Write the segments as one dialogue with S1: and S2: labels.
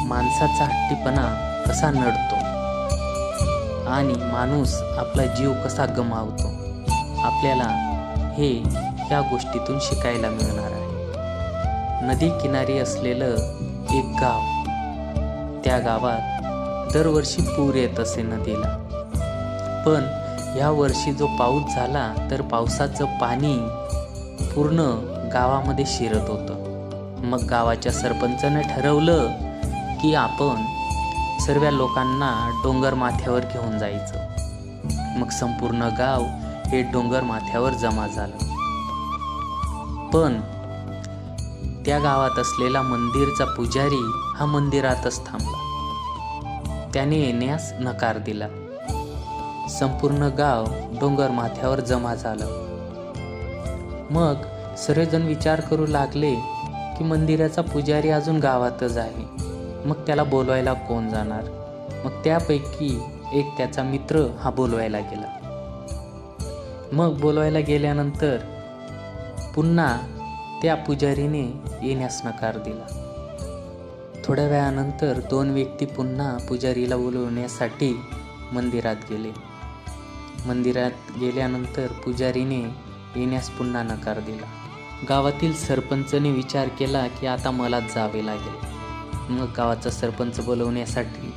S1: माणसाचा हट्टीपणा कसा नडतो आणि माणूस आपला जीव कसा गमावतो, आपल्याला हे ह्या गोष्टीतून शिकायला मिळणार आहे. नदी किनारी असलेलं एक गाव, त्या गावात दरवर्षी पूर येत असे नदीला. पण ह्या वर्षी जो पाऊस झाला तर पावसाचं पाणी पूर्ण गावामध्ये शिरत होतं. मग गावाच्या सरपंचाने ठरवलं की आपण सर्व लोकांना डोंगर माथ्यावर घेऊन जायचं. मग संपूर्ण गाव हे डोंगर माथ्यावर जमा झालं. पण त्या गावात असलेला मंदिरचा पुजारी हा मंदिरातच थांबला. त्याने येण्यास नकार दिला. संपूर्ण गाव डोंगर माथ्यावर जमा झालं. मग सर्वजण विचार करू लागले की मंदिराचा पुजारी अजून गावातच आहे, मग त्याला बोलवायला कोण जाणार. मग त्यापैकी एक त्याचा मित्र हा बोलवायला गेला. मग बोलवायला गेल्यानंतर पुन्हा त्या पुजारीने येण्यास नकार दिला. थोड्या वेळानंतर 2 व्यक्ती पुन्हा पुजारीला बोलवण्यासाठी मंदिरात गेले. मंदिरात गेल्यानंतर पुजारीने येण्यास पुन्हा नकार दिला. गावातील सरपंचने विचार केला की आता मलाच जावे लागेल. मग गावाचा सरपंच बोलवण्यासाठी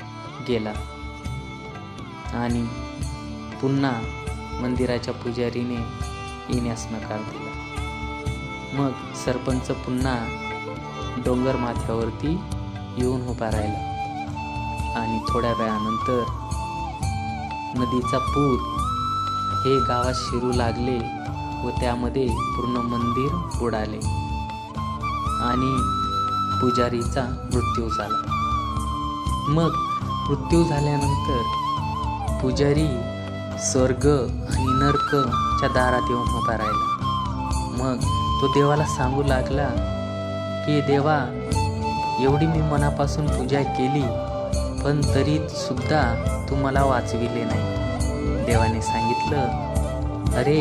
S1: गेला आणि पुन्हा मंदिराच्या पुजारीने येण्यास नकार दिला. मग सरपंच पुन्हा डोंगर माथ्यावरती येऊन उभा राहिला आणि थोड्या वेळानंतर नदीचा पूर हे गावात शिरू लागले व त्यामध्ये पूर्ण मंदिर बुडाले आणि पुजारीचा मृत्यू झाला. मग मृत्यू झाल्यानंतर पुजारी स्वर्ग आणि नरकच्या दारात येऊन उभा राहिला. मग तो देवाला सांगू लागला की देवा, एवढी मी मनापासून पूजा केली पण तरी सुद्धा तू मला वाचविले नाही. देवाने सांगितलं, अरे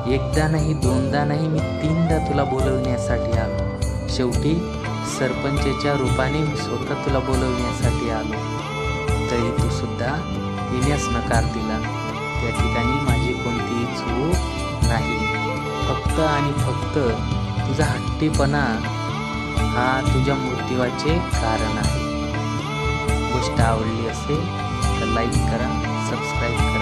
S1: एकदा नाही, दोनदा नाही, मी 3दा तुला बोलवण्यासाठी आलो. शेवटी सरपंचाच्या रूपाने मी स्वतः तुला बोलवण्यासाठी आलो, तरी तू सुद्धा येण्यास नकार दिला. त्या ठिकाणी माझी कोणतीही चूक नाही. फक्त आणि फक्त तुझा हट्टीपणा हा तुझ्या मृत्यूचे कारण आहे. गोष्ट आवडली असेल तर लाईक करा, सबस्क्राईब करा.